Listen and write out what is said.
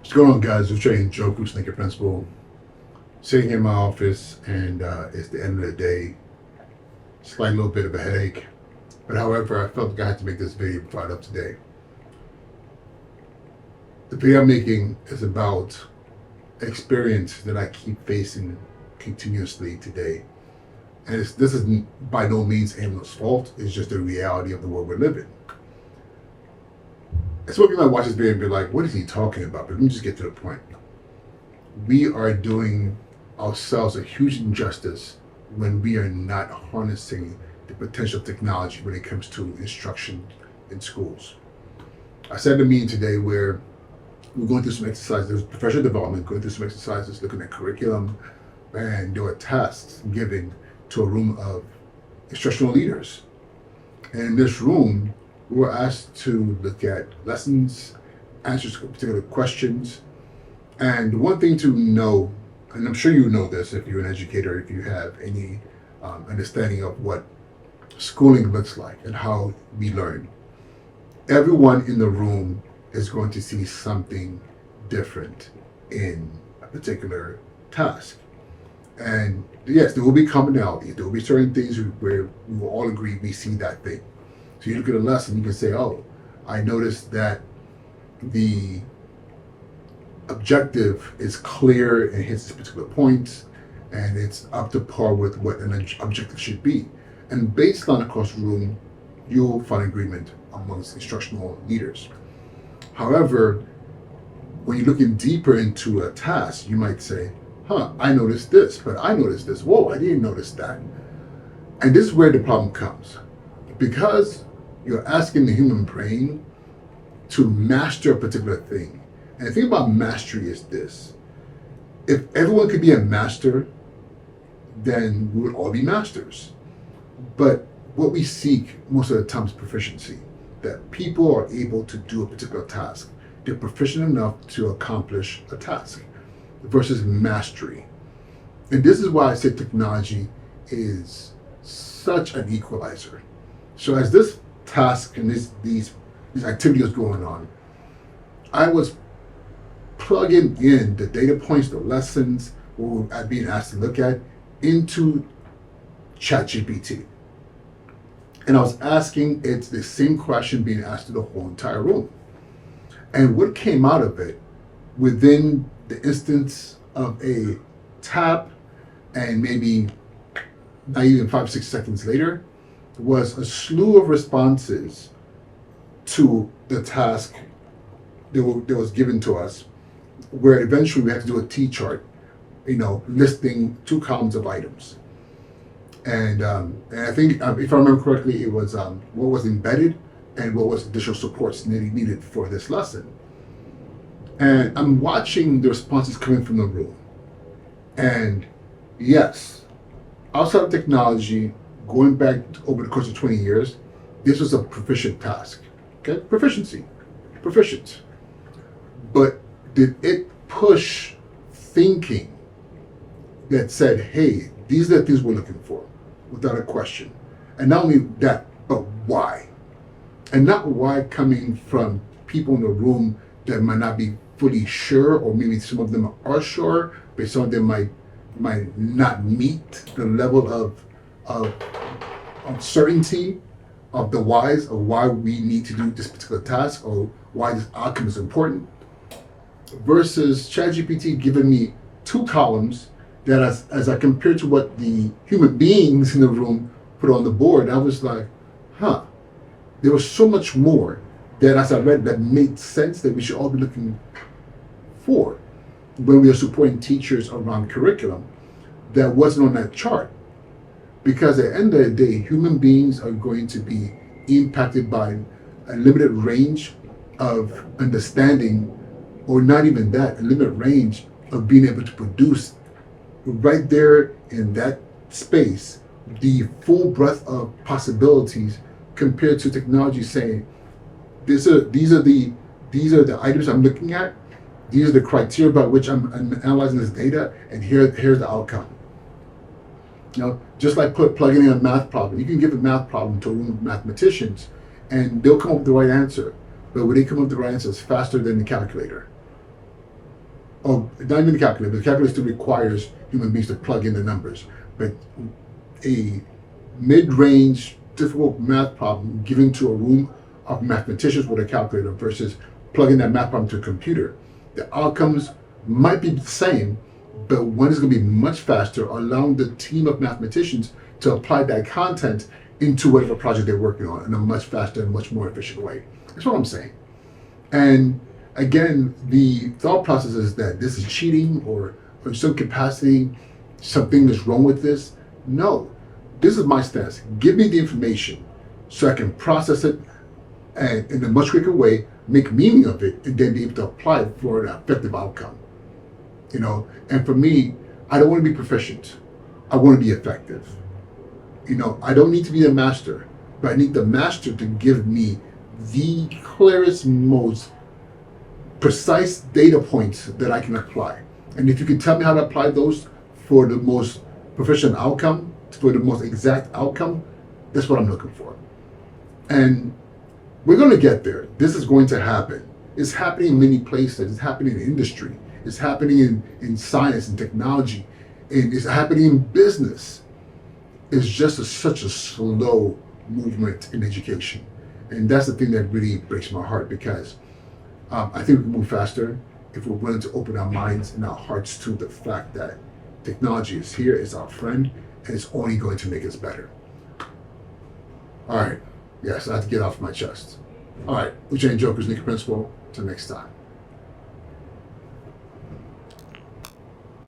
What's going on, guys? We're trading Joe Cruz, Naked Principal, sitting in my office, and it's the end of the day. Slight little bit of a headache, but however, I felt like I had to make this video brought up today. The video I'm making is about experience that I keep facing continuously today, and this is by no means anyone's fault. It's just the reality of the world we're living. Some of you might watch this video and be like, what is he talking about? But let me just get to the point. We are doing ourselves a huge injustice when we are not harnessing the potential of technology when it comes to instruction in schools. I said a meeting today where we're going through some exercises. There's professional development, going through some exercises, looking at curriculum, and there were tasks given to a room of instructional leaders. And in this room, we were asked to look at lessons, answers to particular questions. And one thing to know, and I'm sure you know this if you're an educator, if you have any understanding of what schooling looks like and how we learn, everyone in the room is going to see something different in a particular task. And yes, there will be commonalities. There will be certain things where we will all agree we see that thing. So you look at a lesson, you can say, oh, I noticed that the objective is clear and hits particular points, and it's up to par with what an objective should be. And based on across the room, you'll find agreement amongst instructional leaders. However, when you're looking deeper into a task, you might say, I noticed this, but I noticed this. Whoa, I didn't notice that. And this is where the problem comes. Because you're asking the human brain to master a particular thing. And the thing about mastery is this. If everyone could be a master, then we would all be masters. But what we seek most of the time is proficiency. That people are able to do a particular task. They're proficient enough to accomplish a task versus mastery. And this is why I say technology is such an equalizer. So as this task and these activities was going on, I was plugging in the data points, the lessons, what I'm being asked to look at into ChatGPT. And I was asking it the same question being asked to the whole entire room. And what came out of it within the instance of a tap and maybe not even 5 or 6 seconds later was a slew of responses to the task that was given to us, where eventually we had to do a T-chart, listing 2 columns of items. And I think, if I remember correctly, it was what was embedded and what was additional supports needed for this lesson. And I'm watching the responses coming from the room. And yes, outside of technology, going back over the course of 20 years, this was a proficient task. Okay? Proficient. But did it push thinking that said, hey, these are the things we're looking for, without a question? And not only that, but why? And not why coming from people in the room that might not be fully sure, or maybe some of them are sure, but some of them might not meet the level of certainty of the whys of why we need to do this particular task or why this outcome is important, versus ChatGPT giving me 2 columns that as I compared to what the human beings in the room put on the board, I was like, there was so much more that as I read that made sense that we should all be looking for when we are supporting teachers around curriculum that wasn't on that chart. Because at the end of the day, human beings are going to be impacted by a limited range of understanding, or not even that, a limited range of being able to produce right there in that space the full breadth of possibilities, compared to technology saying, these are the items I'm looking at, these are the criteria by which I'm analyzing this data, and here's the outcome. Just like plugging in a math problem. You can give a math problem to a room of mathematicians, and they'll come up with the right answer. But when they come up with the right answer, it's faster than the calculator. not even the calculator, but the calculator still requires human beings to plug in the numbers. But a mid-range, difficult math problem given to a room of mathematicians with a calculator versus plugging that math problem to a computer, the outcomes might be the same, but one is going to be much faster, allowing the team of mathematicians to apply that content into whatever project they're working on in a much faster and much more efficient way. That's what I'm saying. And again, the thought process is that this is cheating or in some capacity, something is wrong with this. No, this is my stance. Give me the information so I can process it and in a much quicker way, make meaning of it, and then be able to apply it for an effective outcome. And for me, I don't want to be proficient. I want to be effective. I don't need to be the master, but I need the master to give me the clearest, most precise data points that I can apply. And if you can tell me how to apply those for the most proficient outcome, for the most exact outcome, that's what I'm looking for. And we're going to get there. This is going to happen. It's happening in many places. It's happening in industry. It's happening in science and technology. And it's happening in business. It's just such a slow movement in education. And that's the thing that really breaks my heart, because I think we can move faster if we're willing to open our minds and our hearts to the fact that technology is here, it's our friend, and it's only going to make us better. All right. Yes, I have to get off my chest. All right. Uche and Joker's League Principal. Till next time.